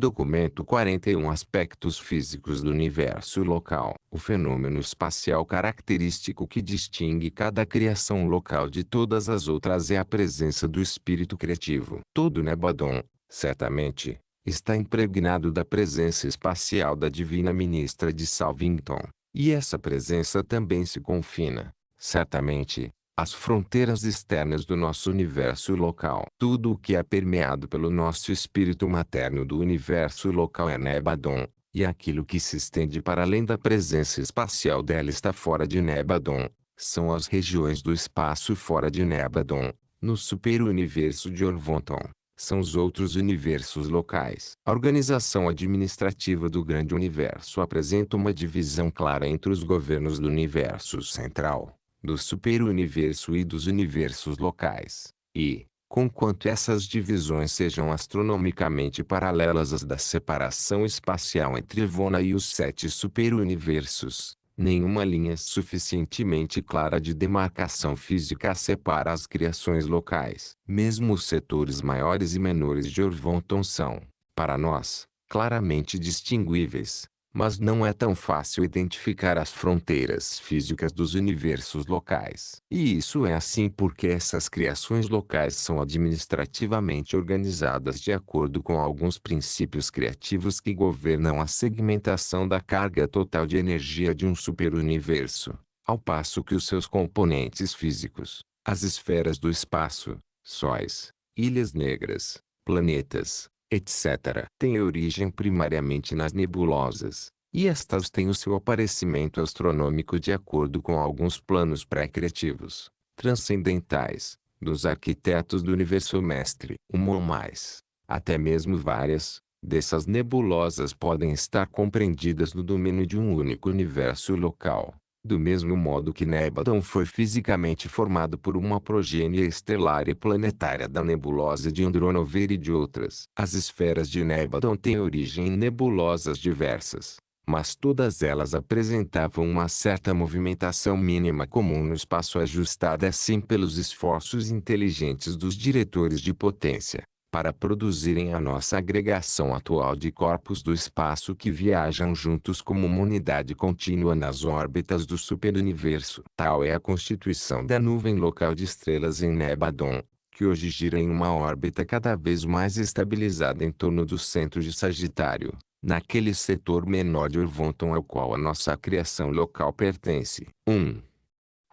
Documento 41 Aspectos físicos do universo local. O fenômeno espacial característico que distingue cada criação local de todas as outras é a presença do espírito criativo. Todo Nebadon, certamente, está impregnado da presença espacial da divina ministra de Salvington. E essa presença também se confina, certamente, às fronteiras externas do nosso universo local. Tudo o que é permeado pelo nosso espírito materno do universo local é Nebadon, e aquilo que se estende para além da presença espacial dela está fora de Nebadon. São as regiões do espaço fora de Nebadon, no super-universo de Orvonton. São os outros universos locais. A organização administrativa do grande universo apresenta uma divisão clara entre os governos do universo central, do super-universo e dos universos locais. E, conquanto essas divisões sejam astronomicamente paralelas às da separação espacial entre Ivona e os 7 super-universos, nenhuma linha suficientemente clara de demarcação física separa as criações locais. Mesmo os setores maiores e menores de Orvonton são, para nós, claramente distinguíveis, mas não é tão fácil identificar as fronteiras físicas dos universos locais. E isso é assim porque essas criações locais são administrativamente organizadas de acordo com alguns princípios criativos que governam a segmentação da carga total de energia de um superuniverso, ao passo que os seus componentes físicos, as esferas do espaço, sóis, ilhas negras, planetas, etc., têm origem primariamente nas nebulosas, e estas têm o seu aparecimento astronômico de acordo com alguns planos pré-criativos, transcendentais, dos arquitetos do universo mestre. Uma ou mais, até mesmo várias, dessas nebulosas podem estar compreendidas no domínio de um único universo local. Do mesmo modo que Nebadon foi fisicamente formado por uma progênie estelar e planetária da nebulosa de Andronover e de outras. As esferas de Nebadon têm origem em nebulosas diversas, mas todas elas apresentavam uma certa movimentação mínima comum no espaço ajustada assim pelos esforços inteligentes dos diretores de potência, para produzirem a nossa agregação atual de corpos do espaço que viajam juntos como uma unidade contínua nas órbitas do superuniverso. Tal é a constituição da nuvem local de estrelas em Nebadon, que hoje gira em uma órbita cada vez mais estabilizada em torno do centro de Sagitário, naquele setor menor de Orvonton ao qual a nossa criação local pertence. 1.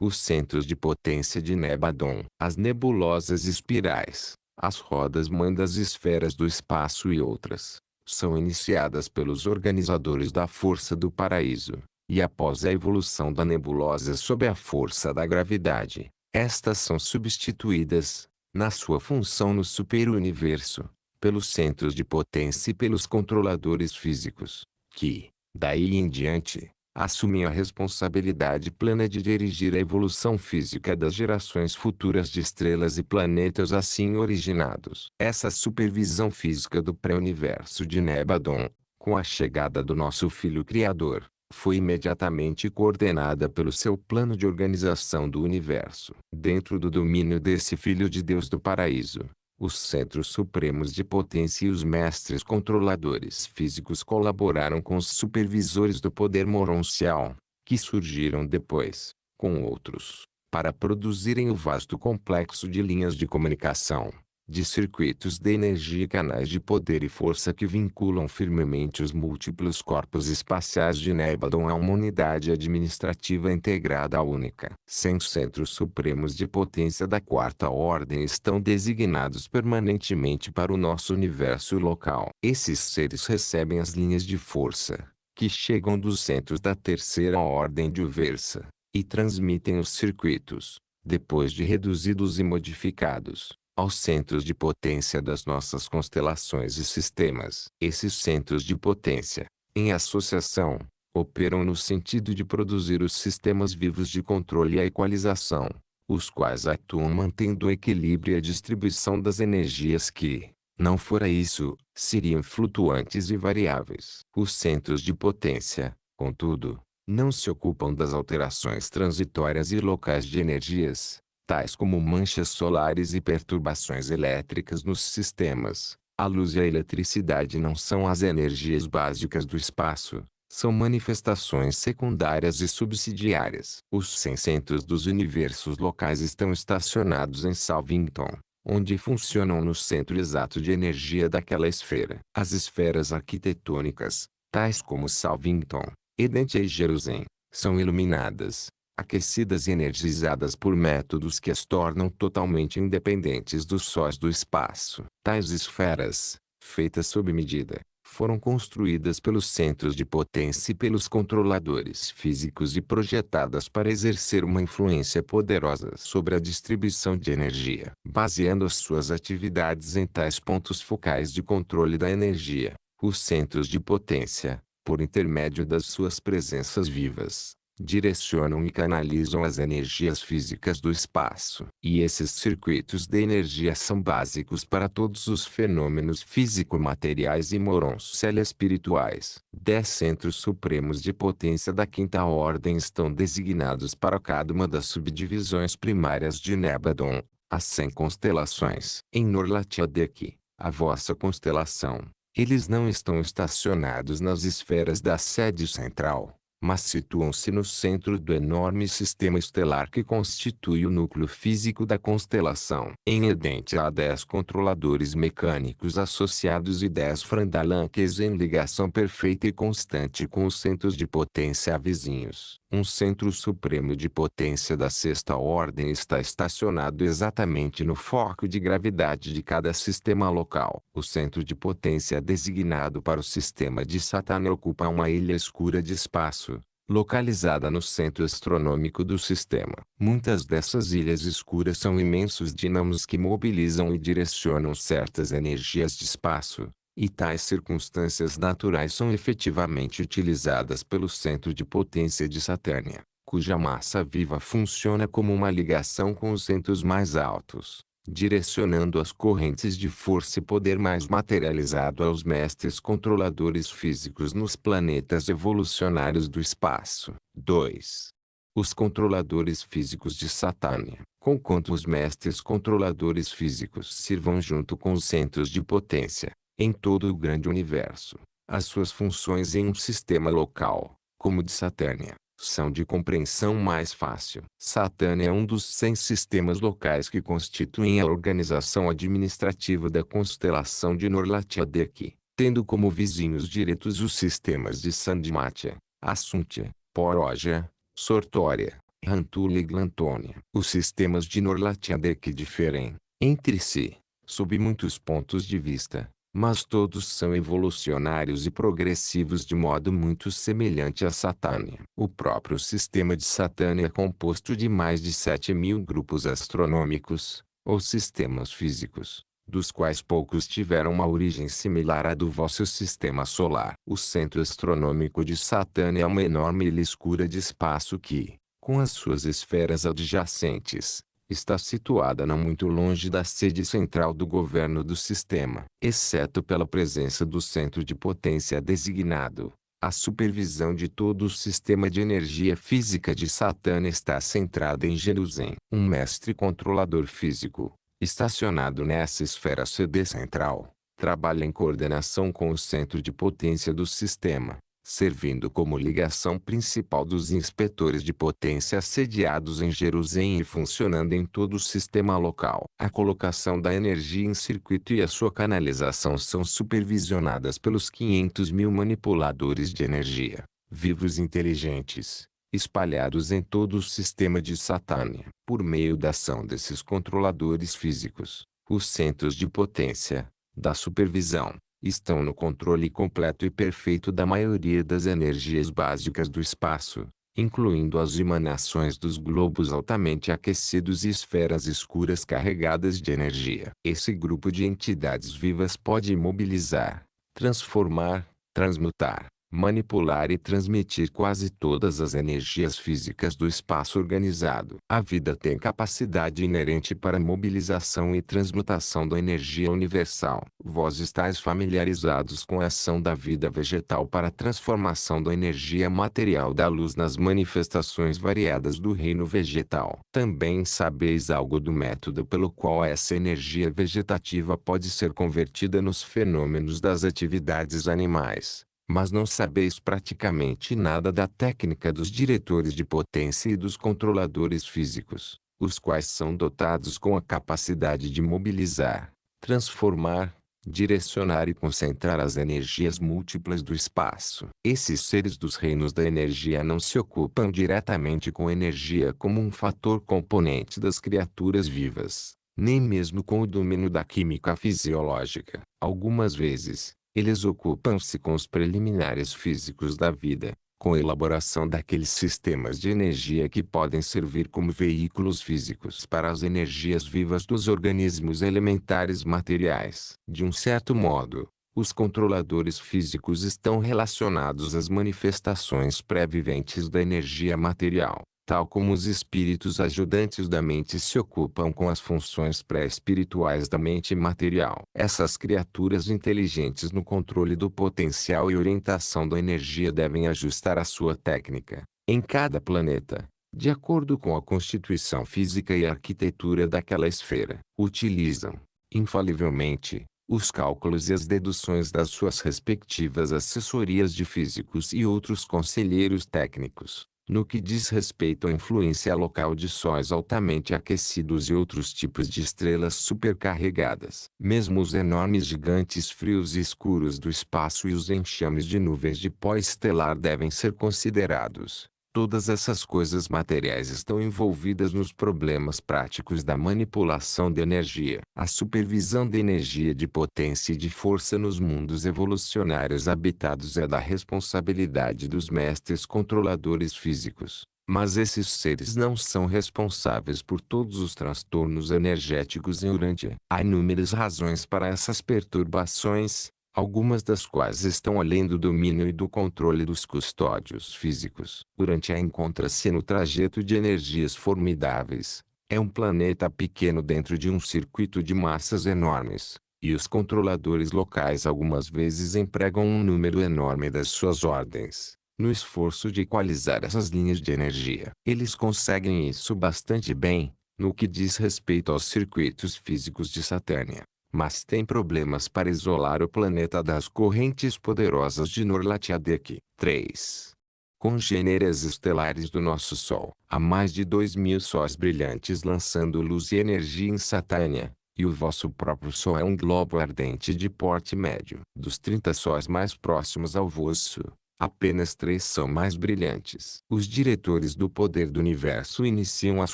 Os centros de potência de Nebadon. As nebulosas espirais, as rodas-mãe das esferas do espaço e outras, são iniciadas pelos organizadores da força do paraíso, e após a evolução da nebulosa sob a força da gravidade, estas são substituídas, na sua função no superuniverso, pelos centros de potência e pelos controladores físicos, que, daí em diante, assumem a responsabilidade plena de dirigir a evolução física das gerações futuras de estrelas e planetas assim originados. Essa supervisão física do pré-universo de Nebadon, com a chegada do nosso Filho Criador, foi imediatamente coordenada pelo seu plano de organização do universo. Dentro do domínio desse Filho de Deus do Paraíso, os centros supremos de potência e os mestres controladores físicos colaboraram com os supervisores do poder moroncial, que surgiram depois, com outros, para produzirem o vasto complexo de linhas de comunicação, de circuitos de energia e canais de poder e força que vinculam firmemente os múltiplos corpos espaciais de Nebadon a uma unidade administrativa integrada única. 100 centros supremos de potência da quarta ordem estão designados permanentemente para o nosso universo local. Esses seres recebem as linhas de força, que chegam dos centros da terceira ordem de Uversa, e transmitem os circuitos, depois de reduzidos e modificados, aos centros de potência das nossas constelações e sistemas. Esses centros de potência, em associação, operam no sentido de produzir os sistemas vivos de controle e a equalização, os quais atuam mantendo o equilíbrio e a distribuição das energias que, não fora isso, seriam flutuantes e variáveis. Os centros de potência, contudo, não se ocupam das alterações transitórias e locais de energias, tais como manchas solares e perturbações elétricas nos sistemas, A luz e a eletricidade não são as energias básicas do espaço. São manifestações secundárias e subsidiárias. Os 100 centros dos universos locais estão estacionados em Salvington, onde funcionam no centro exato de energia daquela esfera. As esferas arquitetônicas, tais como Salvington, Edente e Jerusalém, são iluminadas, aquecidas e energizadas por métodos que as tornam totalmente independentes dos sóis do espaço. Tais esferas, feitas sob medida, foram construídas pelos centros de potência e pelos controladores físicos e projetadas para exercer uma influência poderosa sobre a distribuição de energia, baseando as suas atividades em tais pontos focais de controle da energia. Os centros de potência, por intermédio das suas presenças vivas, direcionam e canalizam as energias físicas do espaço. E esses circuitos de energia são básicos para todos os fenômenos físico-materiais e moron-espirituais. 10 centros supremos de potência da quinta ordem estão designados para cada uma das subdivisões primárias de Nebadon, as 100 constelações. Em Norlatiadeki, a vossa constelação, eles não estão estacionados nas esferas da sede central, mas situam-se no centro do enorme sistema estelar que constitui o núcleo físico da constelação. Em Edente há 10 controladores mecânicos associados e 10 Frandalanques em ligação perfeita e constante com os centros de potência vizinhos. Um centro supremo de potência da sexta ordem está estacionado exatamente no foco de gravidade de cada sistema local. O centro de potência designado para o sistema de Saturno ocupa uma ilha escura de espaço, localizada no centro astronômico do sistema. Muitas dessas ilhas escuras são imensos dínamos que mobilizam e direcionam certas energias de espaço, e tais circunstâncias naturais são efetivamente utilizadas pelo centro de potência de Saturnia, cuja massa viva funciona como uma ligação com os centros mais altos, direcionando as correntes de força e poder mais materializado aos mestres controladores físicos nos planetas evolucionários do espaço. 2. Os controladores físicos de Saturnia, conquanto os mestres controladores físicos sirvam junto com os centros de potência, em todo o grande universo, as suas funções em um sistema local, como o de Saturnia, são de compreensão mais fácil. Saturnia é um dos 100 sistemas locais que constituem a organização administrativa da constelação de Norlatiadeki, tendo como vizinhos diretos os sistemas de Sandmatya, Assuntia, Poroja, Sortória, Rantula e Glantônia. Os sistemas de Norlatiadeki diferem, entre si, sob muitos pontos de vista, mas todos são evolucionários e progressivos de modo muito semelhante a Saturnia. O próprio sistema de Saturnia é composto de mais de 7.000 grupos astronômicos, ou sistemas físicos, dos quais poucos tiveram uma origem similar à do vosso sistema solar. O centro astronômico de Saturnia é uma enorme ilha escura de espaço que, com as suas esferas adjacentes, está situada não muito longe da sede central do governo do sistema. Exceto pela presença do centro de potência designado, a supervisão de todo o sistema de energia física de Saturno está centrada em Jerusalém. Um mestre controlador físico, estacionado nessa esfera CD central, trabalha em coordenação com o centro de potência do sistema, servindo como ligação principal dos inspetores de potência sediados em Jerusalém e funcionando em todo o sistema local. A colocação da energia em circuito e a sua canalização são supervisionadas pelos 500.000 manipuladores de energia, vivos inteligentes, espalhados em todo o sistema de Saturnia. Por meio da ação desses controladores físicos, os centros de potência, da supervisão, estão no controle completo e perfeito da maioria das energias básicas do espaço, incluindo as emanações dos globos altamente aquecidos e esferas escuras carregadas de energia. Esse grupo de entidades vivas pode imobilizar, transformar, transmutar, manipular e transmitir quase todas as energias físicas do espaço organizado. A vida tem capacidade inerente para mobilização e transmutação da energia universal. Vós estáis familiarizados com a ação da vida vegetal para a transformação da energia material da luz nas manifestações variadas do reino vegetal. Também sabeis algo do método pelo qual essa energia vegetativa pode ser convertida nos fenômenos das atividades animais. Mas não sabeis praticamente nada da técnica dos diretores de potência e dos controladores físicos, os quais são dotados com a capacidade de mobilizar, transformar, direcionar e concentrar as energias múltiplas do espaço. Esses seres dos reinos da energia não se ocupam diretamente com energia como um fator componente das criaturas vivas, nem mesmo com o domínio da química fisiológica. Algumas vezes, eles ocupam-se com os preliminares físicos da vida, com a elaboração daqueles sistemas de energia que podem servir como veículos físicos para as energias vivas dos organismos elementares materiais. De um certo modo, os controladores físicos estão relacionados às manifestações pré-viventes da energia material, tal como os espíritos ajudantes da mente se ocupam com as funções pré-espirituais da mente material. Essas criaturas inteligentes no controle do potencial e orientação da energia devem ajustar a sua técnica, em cada planeta, de acordo com a constituição física e arquitetura daquela esfera. Utilizam, infalivelmente, os cálculos e as deduções das suas respectivas assessorias de físicos e outros conselheiros técnicos, no que diz respeito à influência local de sóis altamente aquecidos e outros tipos de estrelas supercarregadas. Mesmo os enormes gigantes frios e escuros do espaço e os enxames de nuvens de pó estelar devem ser considerados. Todas essas coisas materiais estão envolvidas nos problemas práticos da manipulação de energia. A supervisão da energia de potência e de força nos mundos evolucionários habitados é da responsabilidade dos mestres controladores físicos. Mas esses seres não são responsáveis por todos os transtornos energéticos em Urântia. Há inúmeras razões para essas perturbações, algumas das quais estão além do domínio e do controle dos custódios físicos. Urântia encontra-se no trajeto de energias formidáveis. É um planeta pequeno dentro de um circuito de massas enormes, e os controladores locais algumas vezes empregam um número enorme das suas ordens, no esforço de equalizar essas linhas de energia. Eles conseguem isso bastante bem, no que diz respeito aos circuitos físicos de Satânia, mas tem problemas para isolar o planeta das correntes poderosas de Norlatiadek. 3. Congêneres estelares do nosso Sol. Há mais de 2.000 sóis brilhantes lançando luz e energia em Satânia, e o vosso próprio Sol é um globo ardente de porte médio. Dos 30 sóis mais próximos ao vosso, apenas 3 são mais brilhantes. Os diretores do poder do universo iniciam as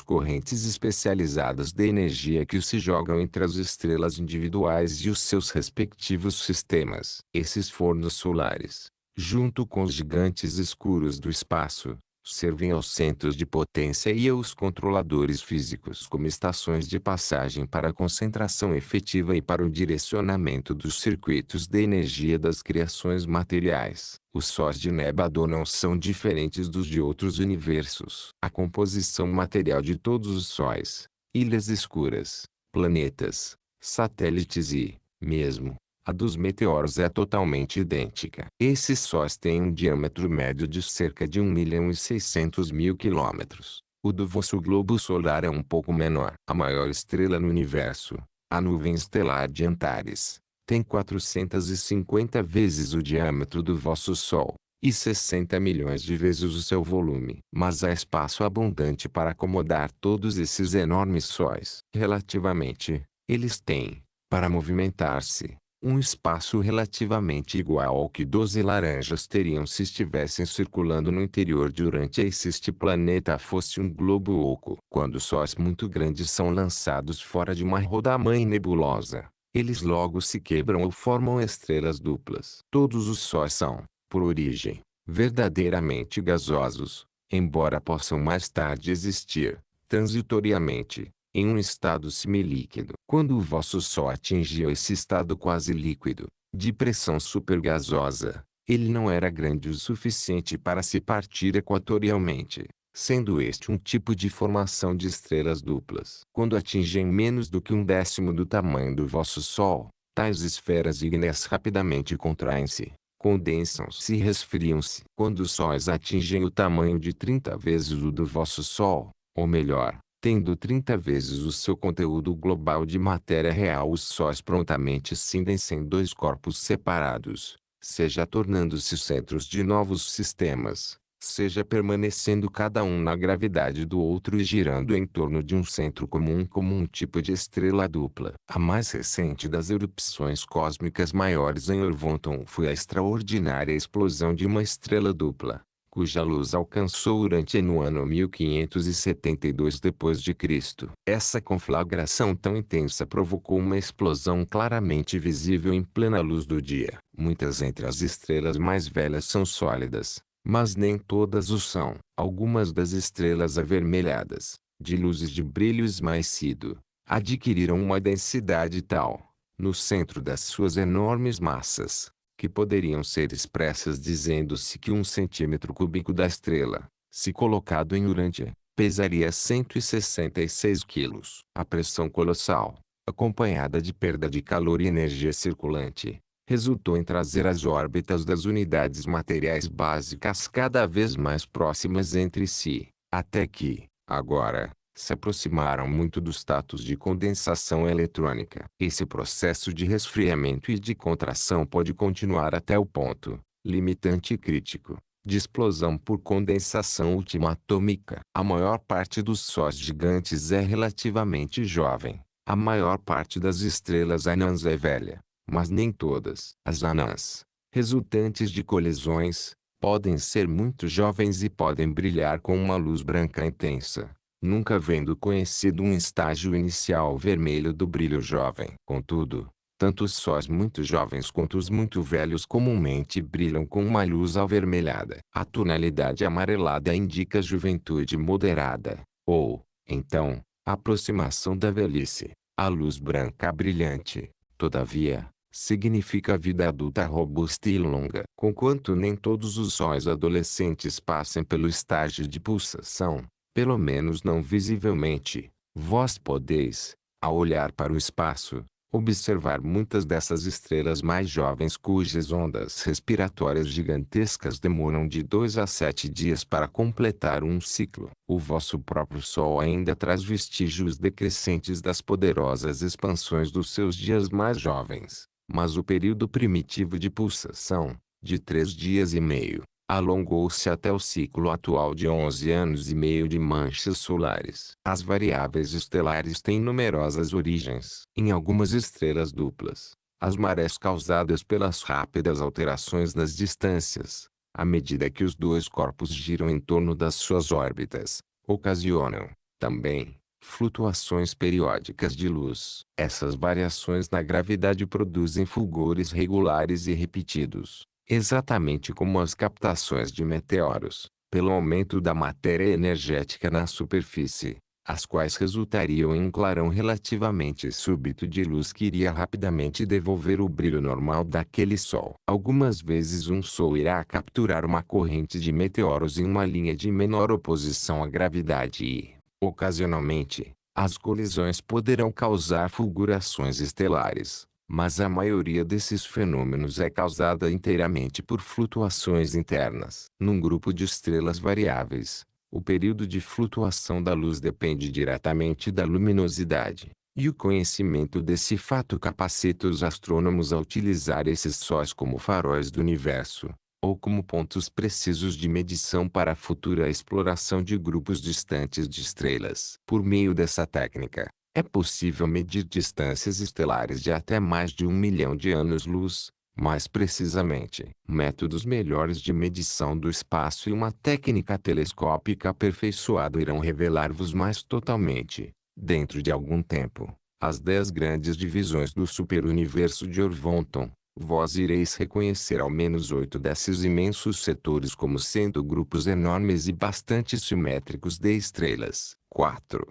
correntes especializadas de energia que se jogam entre as estrelas individuais e os seus respectivos sistemas. Esses fornos solares, junto com os gigantes escuros do espaço, servem aos centros de potência e aos controladores físicos como estações de passagem para a concentração efetiva e para o direcionamento dos circuitos de energia das criações materiais. Os sóis de Nebadô não são diferentes dos de outros universos. A composição material de todos os sóis, ilhas escuras, planetas, satélites e, mesmo, a dos meteoros é totalmente idêntica. Esses sóis têm um diâmetro médio de cerca de 1.600.000 quilômetros. O do vosso globo solar é um pouco menor. A maior estrela no universo, a nuvem estelar de Antares, tem 450 vezes o diâmetro do vosso Sol, e 60 milhões de vezes o seu volume. Mas há espaço abundante para acomodar todos esses enormes sóis. Relativamente, eles têm, para movimentar-se, um espaço relativamente igual ao que 12 laranjas teriam se estivessem circulando no interior de Urântia e se este planeta fosse um globo oco. Quando sóis muito grandes são lançados fora de uma roda-mãe nebulosa, eles logo se quebram ou formam estrelas duplas. Todos os sóis são, por origem, verdadeiramente gasosos, embora possam mais tarde existir, transitoriamente, em um estado semilíquido. Quando o vosso Sol atingiu esse estado quase líquido, de pressão supergasosa, Ele não era grande o suficiente para se partir equatorialmente, sendo este um tipo de formação de estrelas duplas. Quando atingem menos do que 1/10 do tamanho do vosso Sol, tais esferas ígneas rapidamente contraem-se, condensam-se e resfriam-se. Quando os sóis atingem o tamanho de 30 vezes o do vosso Sol, ou melhor, tendo 30 vezes o seu conteúdo global de matéria real, os sóis prontamente cindem-se em dois corpos separados, seja tornando-se centros de novos sistemas, seja permanecendo cada um na gravidade do outro e girando em torno de um centro comum como um tipo de estrela dupla. A mais recente das erupções cósmicas maiores em Orvonton foi a extraordinária explosão de uma estrela dupla, cuja luz alcançou Urântia no ano 1572 d.C. Essa conflagração tão intensa provocou uma explosão claramente visível em plena luz do dia. Muitas entre as estrelas mais velhas são sólidas, mas nem todas o são. Algumas das estrelas avermelhadas, de luzes de brilho esmaecido, adquiriram uma densidade tal, no centro das suas enormes massas, que poderiam ser expressas dizendo-se que 1 cm³ da estrela, se colocado em Urântia, pesaria 166 quilos. A pressão colossal, acompanhada de perda de calor e energia circulante, resultou em trazer as órbitas das unidades materiais básicas cada vez mais próximas entre si, até que, agora, se aproximaram muito do status de condensação eletrônica. Esse processo de resfriamento e de contração pode continuar até o ponto, limitante e crítico, de explosão por condensação última atômica. A maior parte dos sóis gigantes é relativamente jovem. A maior parte das estrelas anãs é velha, mas nem todas. As anãs, resultantes de colisões, podem ser muito jovens e podem brilhar com uma luz branca intensa, nunca havendo conhecido um estágio inicial vermelho do brilho jovem. Contudo, tanto os sóis muito jovens quanto os muito velhos comumente brilham com uma luz avermelhada. A tonalidade amarelada indica juventude moderada, ou, então, aproximação da velhice. A luz branca brilhante, todavia, significa vida adulta robusta e longa. Conquanto nem todos os sóis adolescentes passem pelo estágio de pulsação, pelo menos não visivelmente, vós podeis, ao olhar para o espaço, observar muitas dessas estrelas mais jovens cujas ondas respiratórias gigantescas demoram de 2 a 7 dias para completar um ciclo. O vosso próprio Sol ainda traz vestígios decrescentes das poderosas expansões dos seus dias mais jovens, mas o período primitivo de pulsação, de 3 dias e meio, alongou-se até o ciclo atual de 11 anos e meio de manchas solares. As variáveis estelares têm numerosas origens. Em algumas estrelas duplas, as marés causadas pelas rápidas alterações das distâncias, à medida que os dois corpos giram em torno das suas órbitas, ocasionam, também, flutuações periódicas de luz. Essas variações na gravidade produzem fulgores regulares e repetidos, exatamente como as captações de meteoros, pelo aumento da matéria energética na superfície, as quais resultariam em um clarão relativamente súbito de luz que iria rapidamente devolver o brilho normal daquele Sol. Algumas vezes um Sol irá capturar uma corrente de meteoros em uma linha de menor oposição à gravidade e, ocasionalmente, as colisões poderão causar fulgurações estelares, mas a maioria desses fenômenos é causada inteiramente por flutuações internas. Num grupo de estrelas variáveis, o período de flutuação da luz depende diretamente da luminosidade, e o conhecimento desse fato capacita os astrônomos a utilizar esses sóis como faróis do universo, ou como pontos precisos de medição para a futura exploração de grupos distantes de estrelas. Por meio dessa técnica, é possível medir distâncias estelares de até mais de 1 milhão de anos-luz. Mais precisamente, métodos melhores de medição do espaço e uma técnica telescópica aperfeiçoada irão revelar-vos mais totalmente, dentro de algum tempo, as 10 grandes divisões do superuniverso de Orvonton. Vós ireis reconhecer ao menos 8 desses imensos setores como sendo grupos enormes e bastante simétricos de estrelas. 4.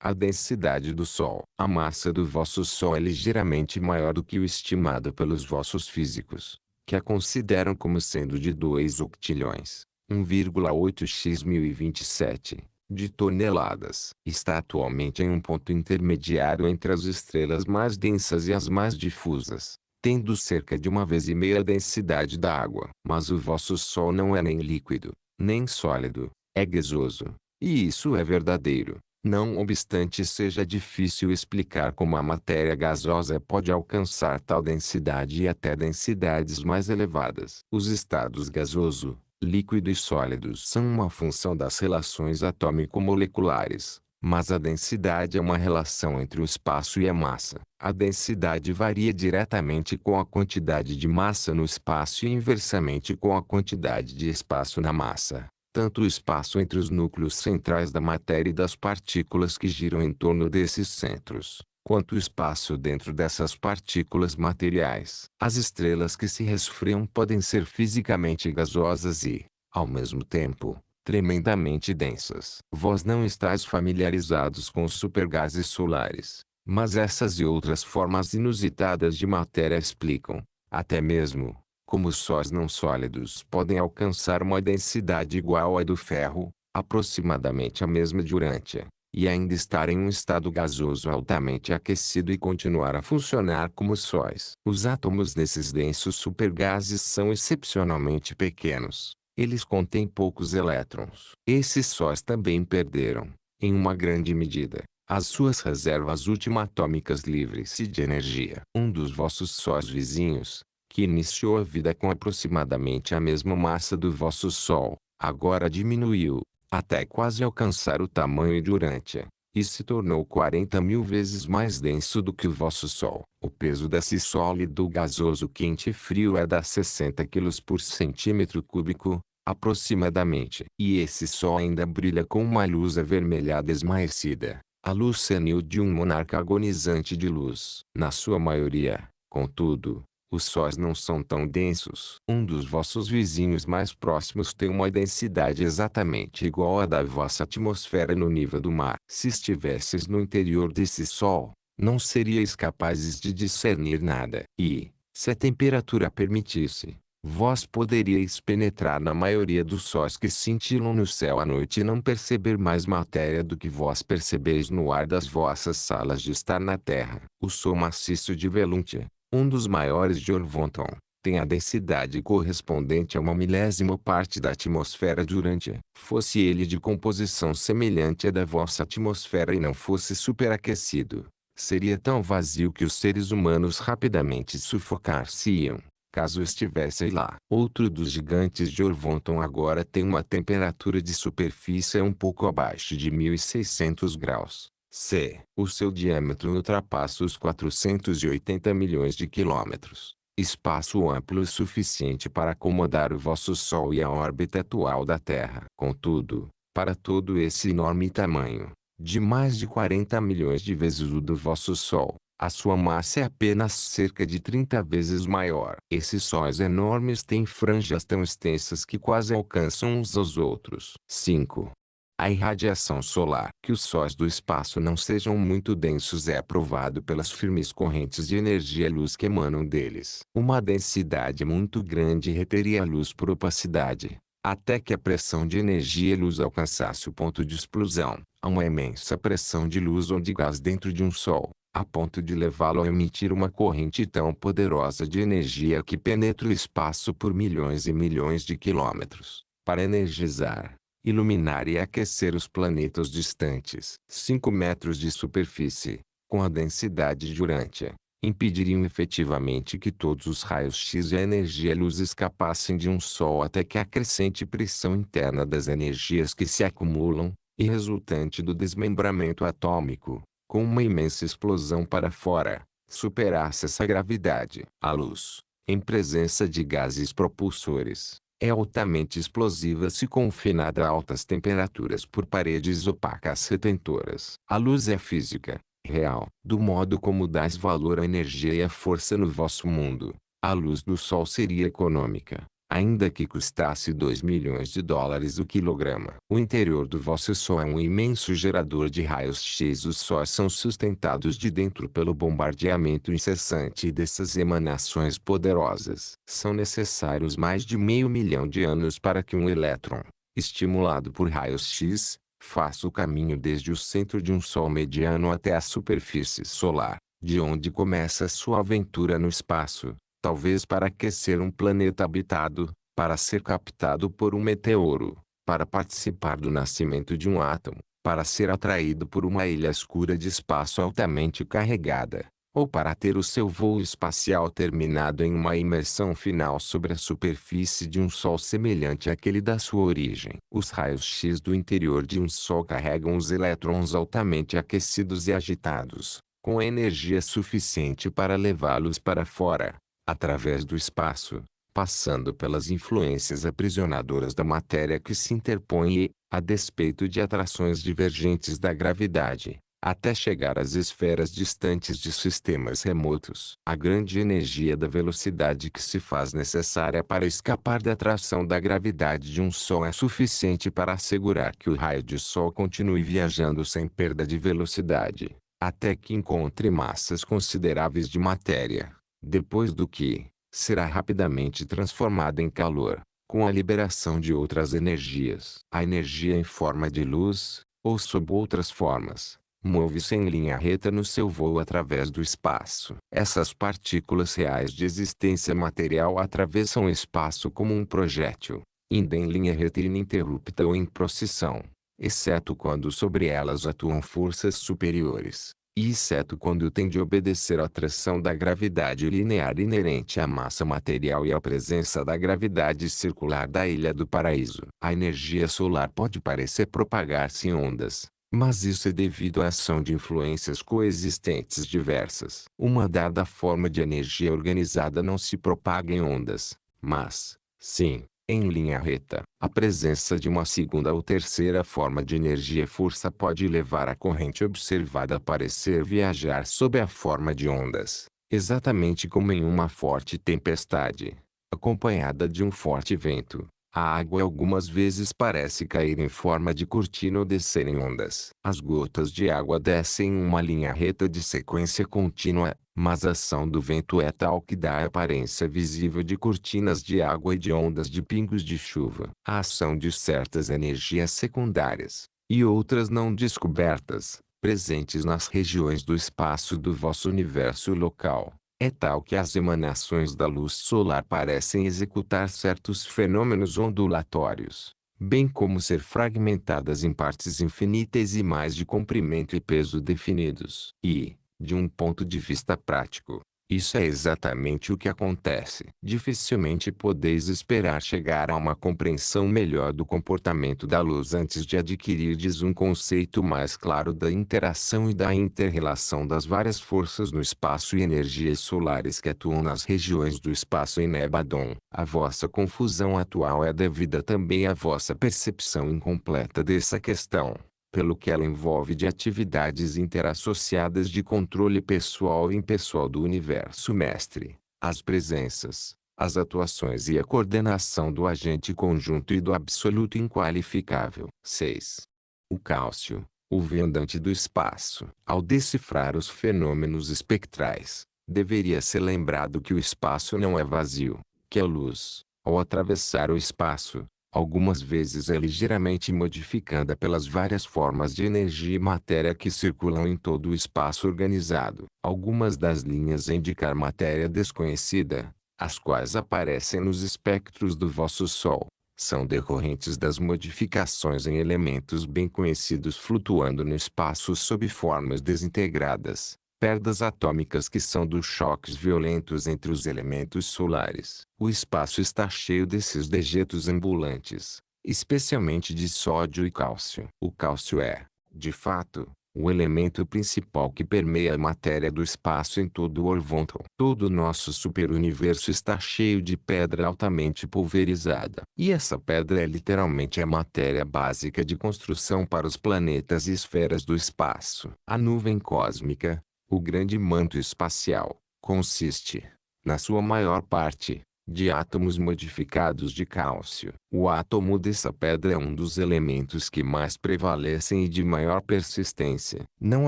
A densidade do Sol. A massa do vosso Sol é ligeiramente maior do que o estimado pelos vossos físicos. que a consideram como sendo de 2 octilhões, 1,8x1027, de toneladas. Está atualmente em um ponto intermediário entre as estrelas mais densas e as mais difusas, tendo cerca de 1,5 vezes a densidade da água. Mas o vosso Sol não é nem líquido, nem sólido, é gasoso. E isso é verdadeiro. Não obstante seja difícil explicar como a matéria gasosa pode alcançar tal densidade e até densidades mais elevadas. Os estados gasoso, líquido e sólidos são uma função das relações atômico-moleculares, mas a densidade é uma relação entre o espaço e a massa. A densidade varia diretamente com a quantidade de massa no espaço e inversamente com a quantidade de espaço na massa. Tanto o espaço entre os núcleos centrais da matéria e das partículas que giram em torno desses centros, quanto o espaço dentro dessas partículas materiais. As estrelas que se resfriam podem ser fisicamente gasosas e, ao mesmo tempo, tremendamente densas. Vós não estáis familiarizados com os supergases solares, mas essas e outras formas inusitadas de matéria explicam, até mesmo, como os sóis não sólidos podem alcançar uma densidade igual à do ferro, aproximadamente a mesma de Urântia, e ainda estar em um estado gasoso altamente aquecido e continuar a funcionar como sóis. Os átomos desses densos supergases são excepcionalmente pequenos. Eles contêm poucos elétrons. Esses sóis também perderam, em uma grande medida, as suas reservas ultimatômicas livres de energia. Um dos vossos sóis vizinhos, que iniciou a vida com aproximadamente a mesma massa do vosso Sol, agora diminuiu, até quase alcançar o tamanho de Urântia, e se tornou 40.000 vezes mais denso do que o vosso Sol. O peso desse sólido gasoso quente e frio é de 60 quilos por centímetro cúbico, aproximadamente. E esse Sol ainda brilha com uma luz avermelhada esmaecida, a luz senil de um monarca agonizante de luz. Na sua maioria, contudo, os sóis não são tão densos. Um dos vossos vizinhos mais próximos tem uma densidade exatamente igual à da vossa atmosfera no nível do mar. Se estivesses no interior desse Sol, não seríeis capazes de discernir nada. E, se a temperatura permitisse, vós poderíeis penetrar na maioria dos sóis que cintilam no céu à noite e não perceber mais matéria do que vós percebeis no ar das vossas salas de estar na Terra. O Sol maciço de Veluntia, um dos maiores de Orvonton, tem a densidade correspondente a 1/1000ª parte da atmosfera de Urântia. Fosse ele de composição semelhante à da vossa atmosfera e não fosse superaquecido, seria tão vazio que os seres humanos rapidamente sufocar-se-iam, caso estivessem lá. Outro dos gigantes de Orvonton agora tem uma temperatura de superfície um pouco abaixo de 1600 graus. C. O seu diâmetro ultrapassa os 480 milhões de quilômetros. Espaço amplo o suficiente para acomodar o vosso Sol e a órbita atual da Terra. Contudo, para todo esse enorme tamanho, de mais de 40 milhões de vezes o do vosso Sol, a sua massa é apenas cerca de 30 vezes maior. Esses sóis enormes têm franjas tão extensas que quase alcançam uns aos outros. 5. A irradiação solar. Que os sóis do espaço não sejam muito densos é provado pelas firmes correntes de energia-luz que emanam deles. Uma densidade muito grande reteria a luz por opacidade, até que a pressão de energia-luz alcançasse o ponto de explosão. Há uma imensa pressão de luz ou de gás dentro de um Sol, a ponto de levá-lo a emitir uma corrente tão poderosa de energia que penetra o espaço por milhões e milhões de quilômetros, para energizar, iluminar e aquecer os planetas distantes. 5 metros de superfície, com a densidade de Urântia, impediriam efetivamente que todos os raios-x e a energia-luz escapassem de um Sol até que a crescente pressão interna das energias que se acumulam, e resultante do desmembramento atômico, com uma imensa explosão para fora, superasse essa gravidade. A luz, em presença de gases propulsores, é altamente explosiva se confinada a altas temperaturas por paredes opacas retentoras. A luz é física, real. Do modo como dás valor à energia e à força no vosso mundo, a luz do Sol seria econômica, ainda que custasse 2 milhões de dólares o quilograma. O interior do vosso Sol é um imenso gerador de raios-x. Os sóis são sustentados de dentro pelo bombardeamento incessante dessas emanações poderosas. São necessários mais de meio milhão de anos para que um elétron, estimulado por raios-x, faça o caminho desde o centro de um Sol mediano até a superfície solar, de onde começa sua aventura no espaço, talvez para aquecer um planeta habitado, para ser captado por um meteoro, para participar do nascimento de um átomo, para ser atraído por uma ilha escura de espaço altamente carregada, ou para ter o seu voo espacial terminado em uma imersão final sobre a superfície de um Sol semelhante àquele da sua origem. Os raios-x do interior de um Sol carregam os elétrons altamente aquecidos e agitados, com energia suficiente para levá-los para fora, através do espaço, passando pelas influências aprisionadoras da matéria que se interpõe e, a despeito de atrações divergentes da gravidade, até chegar às esferas distantes de sistemas remotos. A grande energia da velocidade que se faz necessária para escapar da atração da gravidade de um Sol é suficiente para assegurar que o raio de Sol continue viajando sem perda de velocidade, até que encontre massas consideráveis de matéria, depois do que, será rapidamente transformada em calor, com a liberação de outras energias. A energia em forma de luz, ou sob outras formas, move-se em linha reta no seu voo através do espaço. Essas partículas reais de existência material atravessam o espaço como um projétil, indo em linha reta ininterrupta ou em procissão, exceto quando sobre elas atuam forças superiores, e exceto quando tem de obedecer à atração da gravidade linear inerente à massa material e à presença da gravidade circular da Ilha do Paraíso. A energia solar pode parecer propagar-se em ondas, mas isso é devido à ação de influências coexistentes diversas. Uma dada forma de energia organizada não se propaga em ondas, mas, sim, em linha reta. A presença de uma segunda ou terceira forma de energia-força pode levar a corrente observada a parecer viajar sob a forma de ondas, exatamente como em uma forte tempestade, acompanhada de um forte vento. A água algumas vezes parece cair em forma de cortina ou descer em ondas. As gotas de água descem em uma linha reta de sequência contínua, mas a ação do vento é tal que dá a aparência visível de cortinas de água e de ondas de pingos de chuva. A ação de certas energias secundárias, e outras não descobertas, presentes nas regiões do espaço do vosso universo local, é tal que as emanações da luz solar parecem executar certos fenômenos ondulatórios, bem como ser fragmentadas em partes infinitesimais de comprimento e peso definidos. E, de um ponto de vista prático, isso é exatamente o que acontece. Dificilmente podeis esperar chegar a uma compreensão melhor do comportamento da luz antes de adquirirdes um conceito mais claro da interação e da inter-relação das várias forças no espaço e energias solares que atuam nas regiões do espaço em Nebadon. A vossa confusão atual é devida também à vossa percepção incompleta dessa questão, pelo que ela envolve de atividades interassociadas de controle pessoal e impessoal do universo mestre, as presenças, as atuações e a coordenação do agente conjunto e do absoluto inqualificável. 6. O cálcio, o viandante do espaço. Ao decifrar os fenômenos espectrais, deveria ser lembrado que o espaço não é vazio, que a luz, ao atravessar o espaço, algumas vezes é ligeiramente modificada pelas várias formas de energia e matéria que circulam em todo o espaço organizado. Algumas das linhas a indicar matéria desconhecida, as quais aparecem nos espectros do vosso Sol, são decorrentes das modificações em elementos bem conhecidos flutuando no espaço sob formas desintegradas, perdas atômicas que são dos choques violentos entre os elementos solares. O espaço está cheio desses dejetos ambulantes, especialmente de sódio e cálcio. O cálcio é, de fato, o elemento principal que permeia a matéria do espaço em todo o Orvonton. Todo o nosso superuniverso está cheio de pedra altamente pulverizada. E essa pedra é literalmente a matéria básica de construção para os planetas e esferas do espaço. A nuvem cósmica, o grande manto espacial, consiste, na sua maior parte, de átomos modificados de cálcio. O átomo dessa pedra é um dos elementos que mais prevalecem e de maior persistência. Não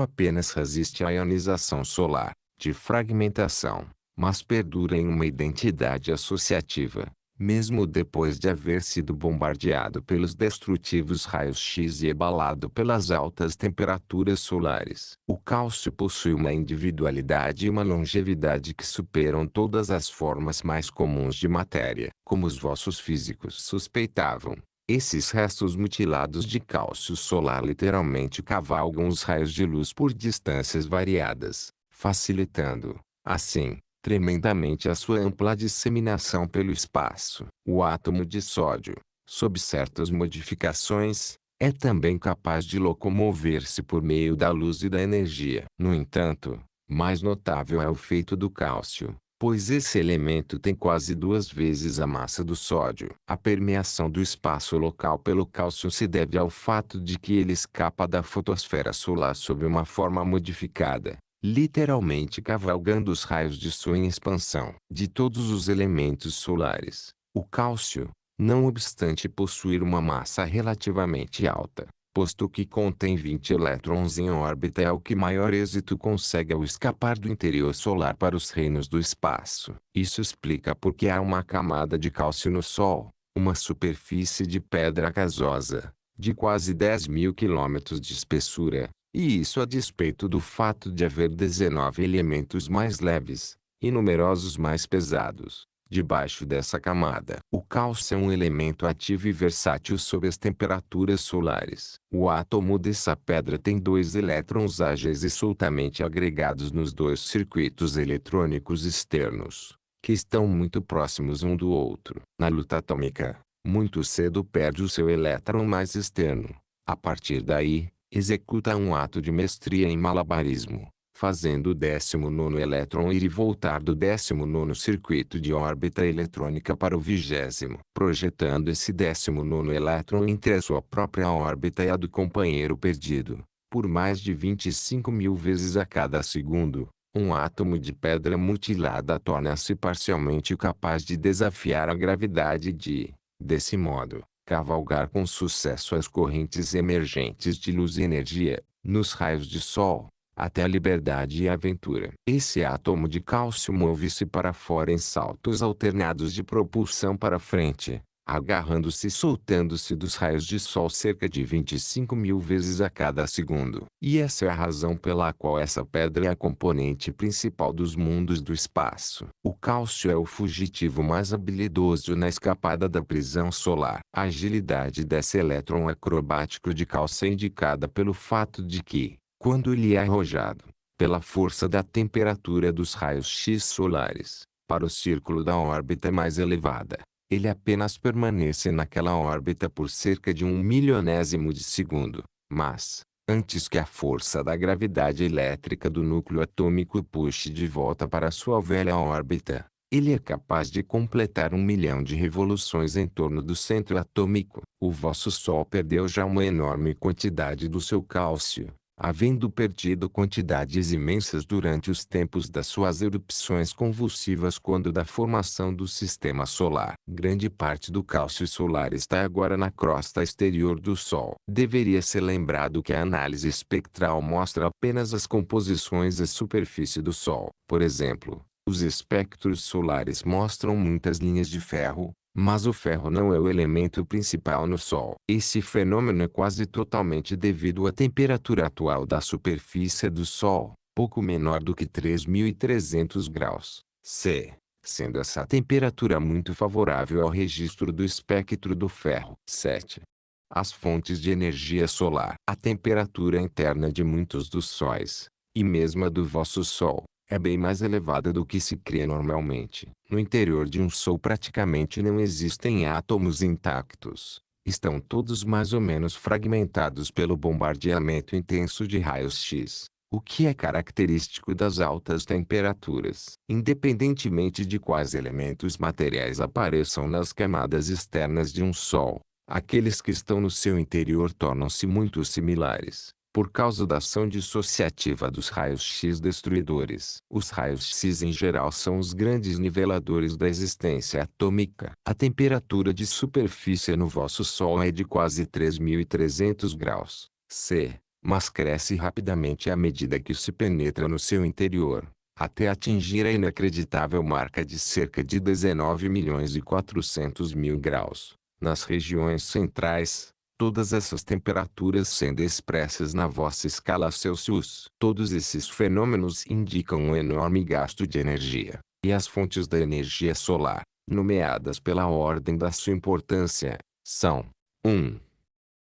apenas resiste à ionização solar, de fragmentação, mas perdura em uma identidade associativa, mesmo depois de haver sido bombardeado pelos destrutivos raios-x e abalado pelas altas temperaturas solares. O cálcio possui uma individualidade e uma longevidade que superam todas as formas mais comuns de matéria. Como os vossos físicos suspeitavam, esses restos mutilados de cálcio solar literalmente cavalgam os raios de luz por distâncias variadas, facilitando, assim, tremendamente a sua ampla disseminação pelo espaço. O átomo de sódio, sob certas modificações, é também capaz de locomover-se por meio da luz e da energia. No entanto, mais notável é o feito do cálcio, pois esse elemento tem quase 2 vezes a massa do sódio. A permeação do espaço local pelo cálcio se deve ao fato de que ele escapa da fotosfera solar sob uma forma modificada, literalmente cavalgando os raios de sua expansão. De todos os elementos solares, o cálcio, não obstante possuir uma massa relativamente alta, posto que contém 20 elétrons em órbita, é o que maior êxito consegue ao escapar do interior solar para os reinos do espaço. Isso explica por que há uma camada de cálcio no Sol, uma superfície de pedra gasosa, de quase 10.000 quilômetros de espessura. E isso a despeito do fato de haver 19 elementos mais leves, e numerosos mais pesados, debaixo dessa camada. O cálcio é um elemento ativo e versátil sob as temperaturas solares. O átomo dessa pedra tem 2 elétrons ágeis e soltamente agregados nos 2 circuitos eletrônicos externos, que estão muito próximos um do outro. Na luta atômica, muito cedo perde o seu elétron mais externo. A partir daí, executa um ato de mestria em malabarismo, fazendo o 19º elétron ir e voltar do 19º circuito de órbita eletrônica para o 20º, projetando esse 19º elétron entre a sua própria órbita e a do companheiro perdido, por mais de 25.000 vezes a cada segundo. Um átomo de pedra mutilada torna-se parcialmente capaz de desafiar a gravidade e, desse modo, cavalgar com sucesso as correntes emergentes de luz e energia, nos raios de sol, até a liberdade e a aventura. Esse átomo de cálcio move-se para fora em saltos alternados de propulsão para frente, agarrando-se e soltando-se dos raios de sol cerca de 25.000 vezes a cada segundo. E essa é a razão pela qual essa pedra é a componente principal dos mundos do espaço. O cálcio é o fugitivo mais habilidoso na escapada da prisão solar. A agilidade desse elétron acrobático de cálcio é indicada pelo fato de que, quando ele é arrojado, pela força da temperatura dos raios-x solares, para o círculo da órbita mais elevada, ele apenas permanece naquela órbita por cerca de 1 milionésimo de segundo. Mas, antes que a força da gravidade elétrica do núcleo atômico o puxe de volta para sua velha órbita, ele é capaz de completar 1 milhão de revoluções em torno do centro atômico. O vosso Sol perdeu já uma enorme quantidade do seu cálcio, havendo perdido quantidades imensas durante os tempos das suas erupções convulsivas quando da formação do sistema solar. Grande parte do cálcio solar está agora na crosta exterior do Sol. Deveria ser lembrado que a análise espectral mostra apenas as composições da superfície do Sol. Por exemplo, os espectros solares mostram muitas linhas de ferro, mas o ferro não é o elemento principal no Sol. Esse fenômeno é quase totalmente devido à temperatura atual da superfície do Sol, pouco menor do que 3.300 graus C, sendo essa temperatura muito favorável ao registro do espectro do ferro. 7. As fontes de energia solar. A temperatura interna de muitos dos sóis, e mesmo a do vosso Sol, é bem mais elevada do que se crê normalmente. No interior de um Sol praticamente não existem átomos intactos. Estão todos mais ou menos fragmentados pelo bombardeamento intenso de raios-x, o que é característico das altas temperaturas. Independentemente de quais elementos materiais apareçam nas camadas externas de um Sol, aqueles que estão no seu interior tornam-se muito similares, por causa da ação dissociativa dos raios-x destruidores. Os raios-x em geral são os grandes niveladores da existência atômica. A temperatura de superfície no vosso Sol é de quase 3.300 graus C, mas cresce rapidamente à medida que se penetra no seu interior, até atingir a inacreditável marca de cerca de 19.400.000 graus. Nas regiões centrais, todas essas temperaturas sendo expressas na vossa escala Celsius. Todos esses fenômenos indicam um enorme gasto de energia, e as fontes da energia solar, nomeadas pela ordem da sua importância, são 1.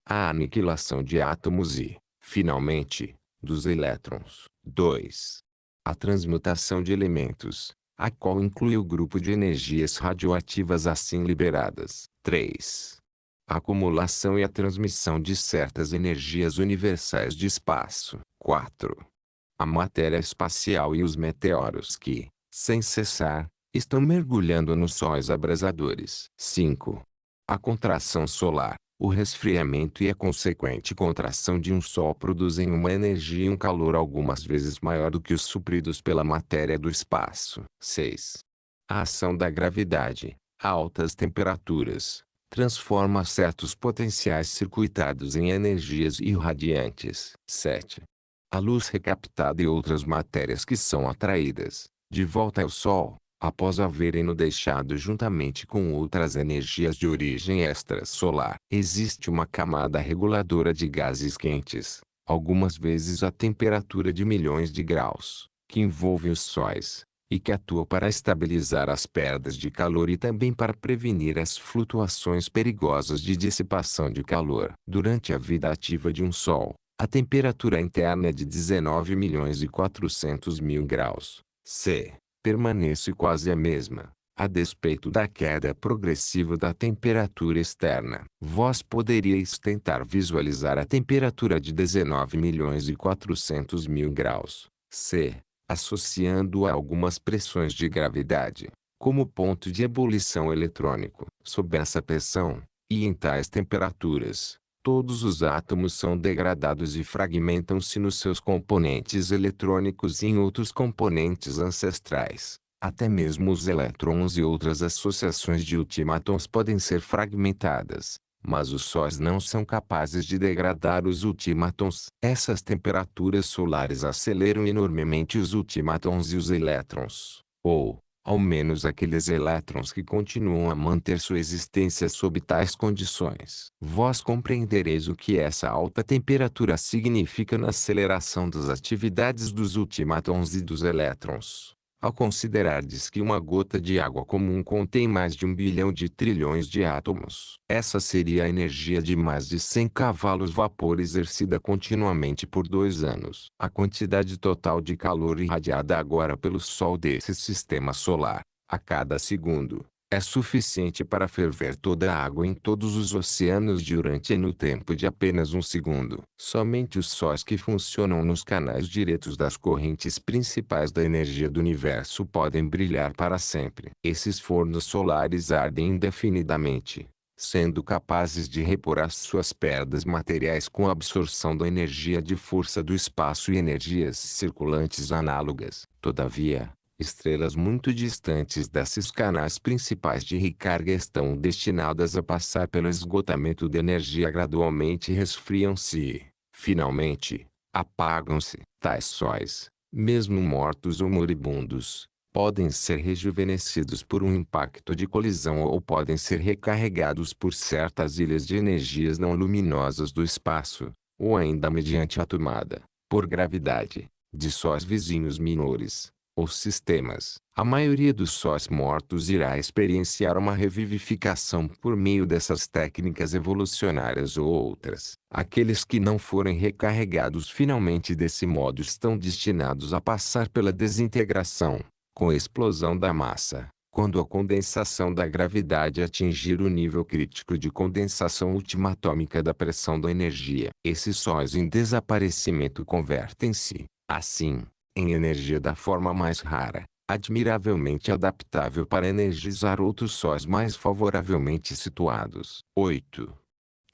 A aniquilação de átomos e, finalmente, dos elétrons. 2. A transmutação de elementos, a qual inclui o grupo de energias radioativas assim liberadas. 3. A acumulação e a transmissão de certas energias universais de espaço. 4. A matéria espacial e os meteoros que, sem cessar, estão mergulhando nos sóis abrasadores. 5. A contração solar, o resfriamento e a consequente contração de um Sol produzem uma energia e um calor algumas vezes maior do que os supridos pela matéria do espaço. 6. A ação da gravidade, a altas temperaturas, transforma certos potenciais circuitados em energias irradiantes. 7. A luz recaptada e outras matérias que são atraídas, de volta ao Sol, após haverem-no deixado juntamente com outras energias de origem extrasolar. Existe uma camada reguladora de gases quentes, algumas vezes a temperatura de milhões de graus, que envolve os sóis, e que atua para estabilizar as perdas de calor e também para prevenir as flutuações perigosas de dissipação de calor. Durante a vida ativa de um Sol, a temperatura interna é de 19.400.000 graus C. Permanece quase a mesma, a despeito da queda progressiva da temperatura externa. Vós poderíeis tentar visualizar a temperatura de 19.400.000 graus C, associando-a a algumas pressões de gravidade, como ponto de ebulição eletrônico. Sob essa pressão, e em tais temperaturas, todos os átomos são degradados e fragmentam-se nos seus componentes eletrônicos e em outros componentes ancestrais. Até mesmo os elétrons e outras associações de ultimátons podem ser fragmentadas, mas os sóis não são capazes de degradar os ultimátons. Essas temperaturas solares aceleram enormemente os ultimátons e os elétrons, ou, ao menos aqueles elétrons que continuam a manter sua existência sob tais condições. Vós compreendereis o que essa alta temperatura significa na aceleração das atividades dos ultimátons e dos elétrons, ao considerardes que uma gota de água comum contém mais de 1 bilhão de trilhões de átomos. Essa seria a energia de mais de 100 cavalos-vapor exercida continuamente por 2 anos. A quantidade total de calor irradiada agora pelo Sol desse sistema solar, a cada segundo, é suficiente para ferver toda a água em todos os oceanos durante no tempo de apenas 1 segundo. Somente os sóis que funcionam nos canais diretos das correntes principais da energia do universo podem brilhar para sempre. Esses fornos solares ardem indefinidamente, sendo capazes de repor as suas perdas materiais com a absorção da energia de força do espaço e energias circulantes análogas. Todavia, estrelas muito distantes desses canais principais de recarga estão destinadas a passar pelo esgotamento de energia gradualmente resfriam-se e, finalmente, apagam-se. Tais sóis, mesmo mortos ou moribundos, podem ser rejuvenescidos por um impacto de colisão ou podem ser recarregados por certas ilhas de energias não luminosas do espaço, ou ainda mediante a tomada, por gravidade, de sóis vizinhos menores, ou sistemas. A maioria dos sóis mortos irá experienciar uma revivificação por meio dessas técnicas evolucionárias ou outras. Aqueles que não forem recarregados finalmente desse modo estão destinados a passar pela desintegração, com a explosão da massa, quando a condensação da gravidade atingir o nível crítico de condensação ultimatômica da pressão da energia. Esses sóis em desaparecimento convertem-se, assim, em energia da forma mais rara, admiravelmente adaptável para energizar outros sóis mais favoravelmente situados. 8.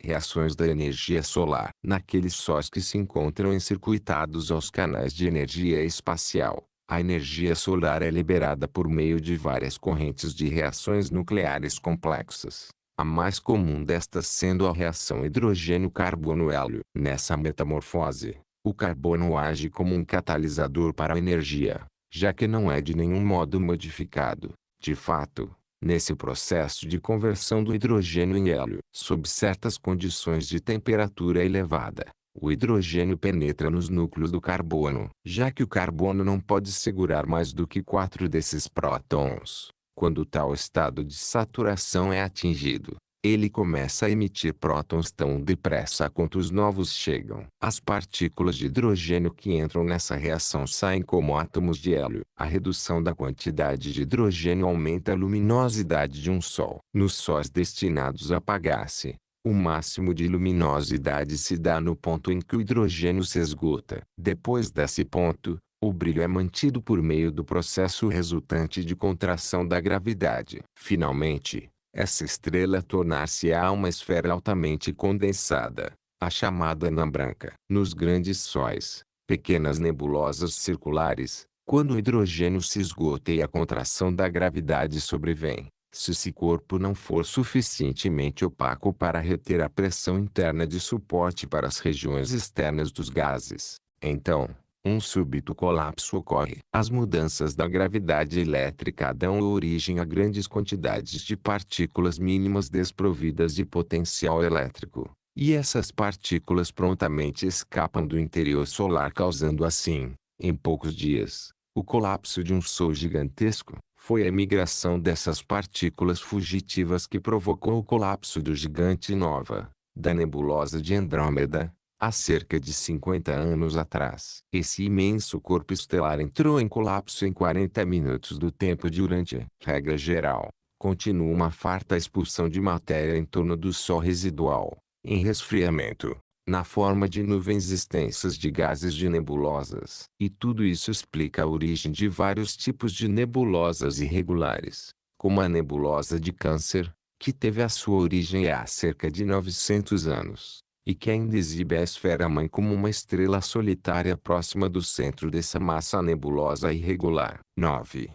Reações da energia solar. Naqueles sóis que se encontram encircuitados aos canais de energia espacial, a energia solar é liberada por meio de várias correntes de reações nucleares complexas. A mais comum destas sendo a reação hidrogênio-carbono-hélio. Nessa metamorfose, o carbono age como um catalisador para a energia, já que não é de nenhum modo modificado. De fato, nesse processo de conversão do hidrogênio em hélio, sob certas condições de temperatura elevada, o hidrogênio penetra nos núcleos do carbono. Já que o carbono não pode segurar mais do que 4 desses prótons, quando tal estado de saturação é atingido, ele começa a emitir prótons tão depressa quanto os novos chegam. As partículas de hidrogênio que entram nessa reação saem como átomos de hélio. A redução da quantidade de hidrogênio aumenta a luminosidade de um Sol. Nos sóis destinados a apagar-se, o máximo de luminosidade se dá no ponto em que o hidrogênio se esgota. Depois desse ponto, o brilho é mantido por meio do processo resultante de contração da gravidade. Finalmente, essa estrela tornar-se-á uma esfera altamente condensada, a chamada anã branca. Nos grandes sóis, pequenas nebulosas circulares, quando o hidrogênio se esgota e a contração da gravidade sobrevém, se esse corpo não for suficientemente opaco para reter a pressão interna de suporte para as regiões externas dos gases, então, um súbito colapso ocorre. As mudanças da gravidade elétrica dão origem a grandes quantidades de partículas mínimas desprovidas de potencial elétrico, e essas partículas prontamente escapam do interior solar, causando assim, em poucos dias, o colapso de um Sol gigantesco. Foi a emigração dessas partículas fugitivas que provocou o colapso do gigante Nova, da nebulosa de Andrômeda, há cerca de 50 anos atrás. Esse imenso corpo estelar entrou em colapso em 40 minutos do tempo durante, regra geral, continua uma farta expulsão de matéria em torno do Sol residual, em resfriamento, na forma de nuvens extensas de gases de nebulosas. E tudo isso explica a origem de vários tipos de nebulosas irregulares, como a nebulosa de Câncer, que teve a sua origem há cerca de 900 anos, e que ainda exibe a esfera-mãe como uma estrela solitária próxima do centro dessa massa nebulosa irregular. 9.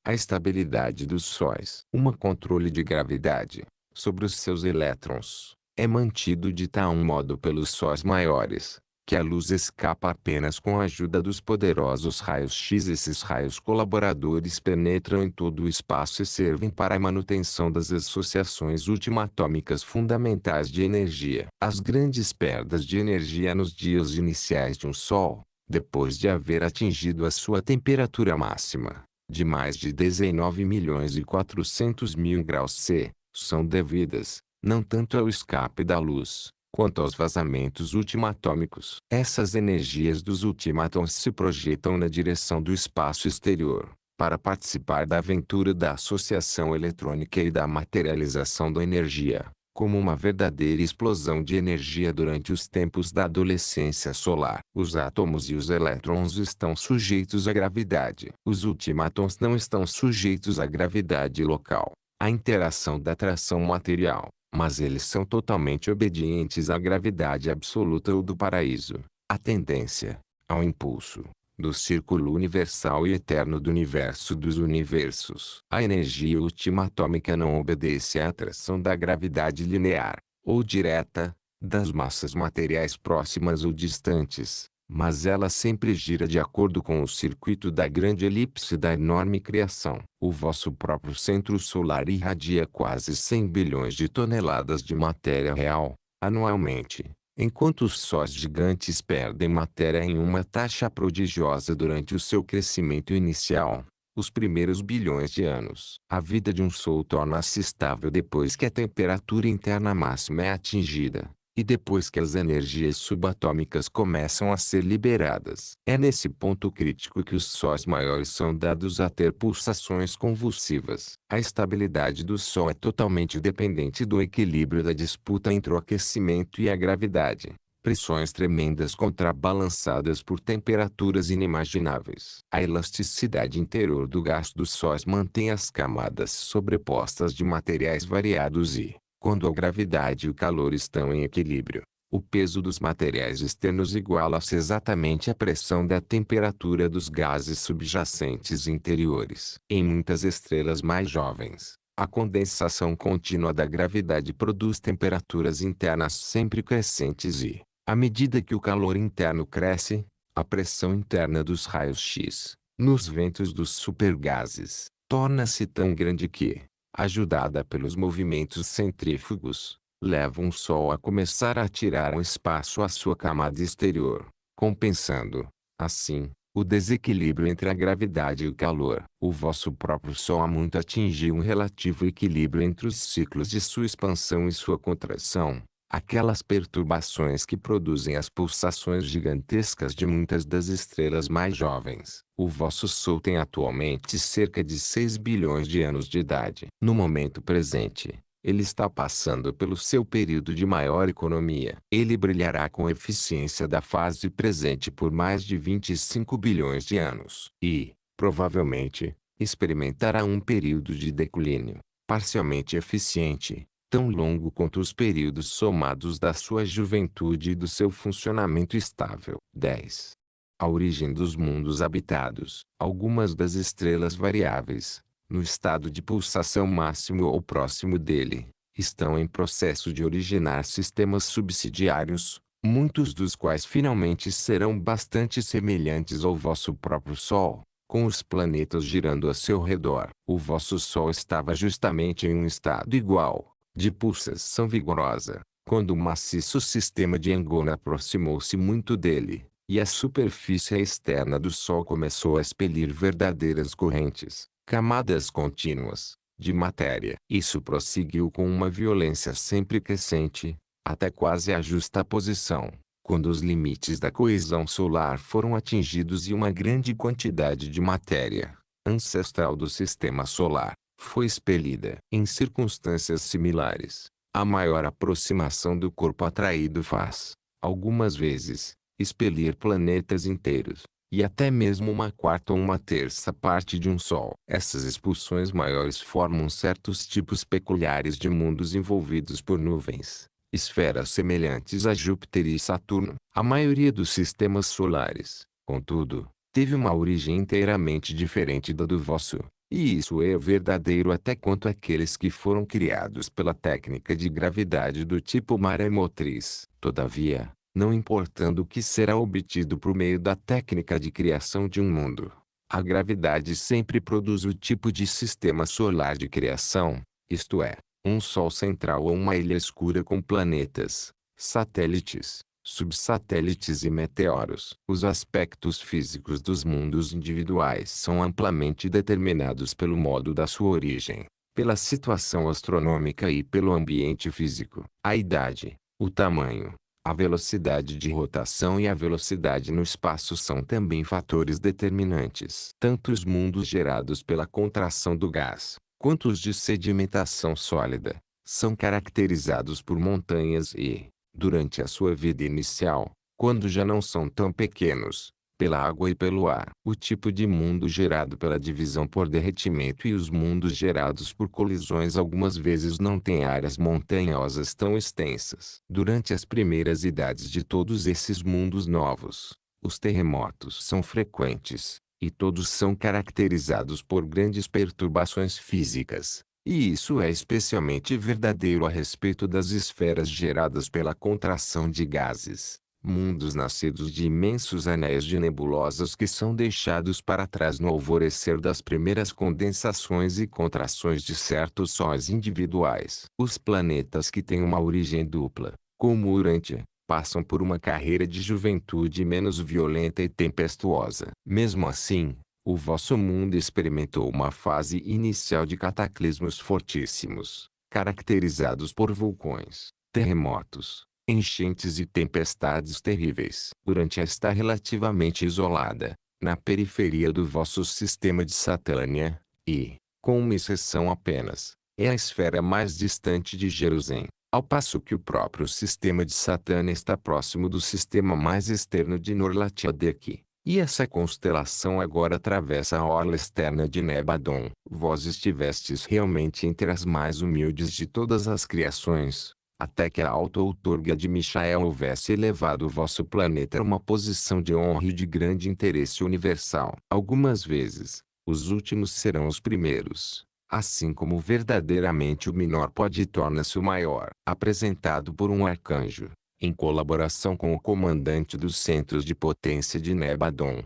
A estabilidade dos sóis. Um controle de gravidade sobre os seus elétrons é mantido de tal modo pelos sóis maiores, que a luz escapa apenas com a ajuda dos poderosos raios-x. Esses raios colaboradores penetram em todo o espaço e servem para a manutenção das associações ultimatômicas fundamentais de energia. As grandes perdas de energia nos dias iniciais de um Sol, depois de haver atingido a sua temperatura máxima, de mais de 19.400.000 graus C, são devidas, não tanto ao escape da luz, quanto aos vazamentos ultimatômicos. Essas energias dos ultimatons se projetam na direção do espaço exterior, para participar da aventura da associação eletrônica e da materialização da energia, como uma verdadeira explosão de energia durante os tempos da adolescência solar. Os átomos e os elétrons estão sujeitos à gravidade. Os ultimatons não estão sujeitos à gravidade local, à interação da atração material, mas eles são totalmente obedientes à gravidade absoluta ou do paraíso, à tendência, ao impulso, do círculo universal e eterno do universo dos universos. A energia ultimatômica não obedece à atração da gravidade linear, ou direta, das massas materiais próximas ou distantes, mas ela sempre gira de acordo com o circuito da grande elipse da enorme criação. O vosso próprio centro solar irradia quase 100 bilhões de toneladas de matéria real, anualmente, enquanto os sóis gigantes perdem matéria em uma taxa prodigiosa durante o seu crescimento inicial, os primeiros bilhões de anos. A vida de um Sol torna-se estável depois que a temperatura interna máxima é atingida, e depois que as energias subatômicas começam a ser liberadas. É nesse ponto crítico que os sóis maiores são dados a ter pulsações convulsivas. A estabilidade do Sol é totalmente dependente do equilíbrio da disputa entre o aquecimento e a gravidade. Pressões tremendas contrabalançadas por temperaturas inimagináveis. A elasticidade interior do gás dos sóis mantém as camadas sobrepostas de materiais variados e, Quando a gravidade e o calor estão em equilíbrio, o peso dos materiais externos iguala-se exatamente à pressão da temperatura dos gases subjacentes interiores. Em muitas estrelas mais jovens, a condensação contínua da gravidade produz temperaturas internas sempre crescentes e, à medida que o calor interno cresce, a pressão interna dos raios-x, nos ventos dos supergases, torna-se tão grande que, ajudada pelos movimentos centrífugos, leva o Sol a começar a tirar um espaço à sua camada exterior, compensando, assim, o desequilíbrio entre a gravidade e o calor. O vosso próprio Sol há muito atingiu um relativo equilíbrio entre os ciclos de sua expansão e sua contração, aquelas perturbações que produzem as pulsações gigantescas de muitas das estrelas mais jovens. O vosso Sol tem atualmente cerca de 6 bilhões de anos de idade. No momento presente, ele está passando pelo seu período de maior economia. Ele brilhará com eficiência da fase presente por mais de 25 bilhões de anos. E, provavelmente, experimentará um período de declínio, parcialmente eficiente, tão longo quanto os períodos somados da sua juventude e do seu funcionamento estável. 10. A origem dos mundos habitados. Algumas das estrelas variáveis, no estado de pulsação máximo ou próximo dele, estão em processo de originar sistemas subsidiários, muitos dos quais finalmente serão bastante semelhantes ao vosso próprio Sol, com os planetas girando a seu redor. O vosso Sol estava justamente em um estado igual, de pulsação vigorosa, quando o maciço sistema de Angona aproximou-se muito dele, e a superfície externa do Sol começou a expelir verdadeiras correntes, camadas contínuas, de matéria. Isso prosseguiu com uma violência sempre crescente, até quase a justaposição, quando os limites da coesão solar foram atingidos e uma grande quantidade de matéria, ancestral do sistema solar, foi expelida. Em circunstâncias similares, a maior aproximação do corpo atraído faz, algumas vezes, expelir planetas inteiros, e até mesmo uma quarta ou uma terça parte de um Sol. Essas expulsões maiores formam certos tipos peculiares de mundos envolvidos por nuvens, esferas semelhantes a Júpiter e Saturno. A maioria dos sistemas solares, contudo, teve uma origem inteiramente diferente da do vosso. E isso é verdadeiro até quanto aqueles que foram criados pela técnica de gravidade do tipo maremotriz. Todavia, não importando o que será obtido por meio da técnica de criação de um mundo, a gravidade sempre produz o tipo de sistema solar de criação, isto é, um Sol central ou uma ilha escura com planetas, satélites, subsatélites e meteoros. Os aspectos físicos dos mundos individuais são amplamente determinados pelo modo da sua origem, pela situação astronômica e pelo ambiente físico. A idade, o tamanho, a velocidade de rotação e a velocidade no espaço são também fatores determinantes. Tanto os mundos gerados pela contração do gás, quanto os de sedimentação sólida, são caracterizados por montanhas e, durante a sua vida inicial, quando já não são tão pequenos, pela água e pelo ar. O tipo de mundo gerado pela divisão por derretimento e os mundos gerados por colisões algumas vezes não têm áreas montanhosas tão extensas. Durante as primeiras idades de todos esses mundos novos, os terremotos são frequentes, e todos são caracterizados por grandes perturbações físicas. E isso é especialmente verdadeiro a respeito das esferas geradas pela contração de gases, mundos nascidos de imensos anéis de nebulosas que são deixados para trás no alvorecer das primeiras condensações e contrações de certos sóis individuais. Os planetas que têm uma origem dupla, como Urântia, passam por uma carreira de juventude menos violenta e tempestuosa. Mesmo assim, o vosso mundo experimentou uma fase inicial de cataclismos fortíssimos, caracterizados por vulcões, terremotos, enchentes e tempestades terríveis. Urântia está relativamente isolada, na periferia do vosso sistema de Satânia, e, com uma exceção apenas, é a esfera mais distante de Jerusalém, ao passo que o próprio sistema de Satânia está próximo do sistema mais externo de Nurlatchadeki. E essa constelação agora atravessa a orla externa de Nebadon. Vós estivestes realmente entre as mais humildes de todas as criações, até que a auto-outorga de Michael houvesse elevado o vosso planeta a uma posição de honra e de grande interesse universal. Algumas vezes, os últimos serão os primeiros. Assim como verdadeiramente o menor pode tornar-se o maior. Apresentado por um arcanjo, em colaboração com o comandante dos centros de potência de Nebadon.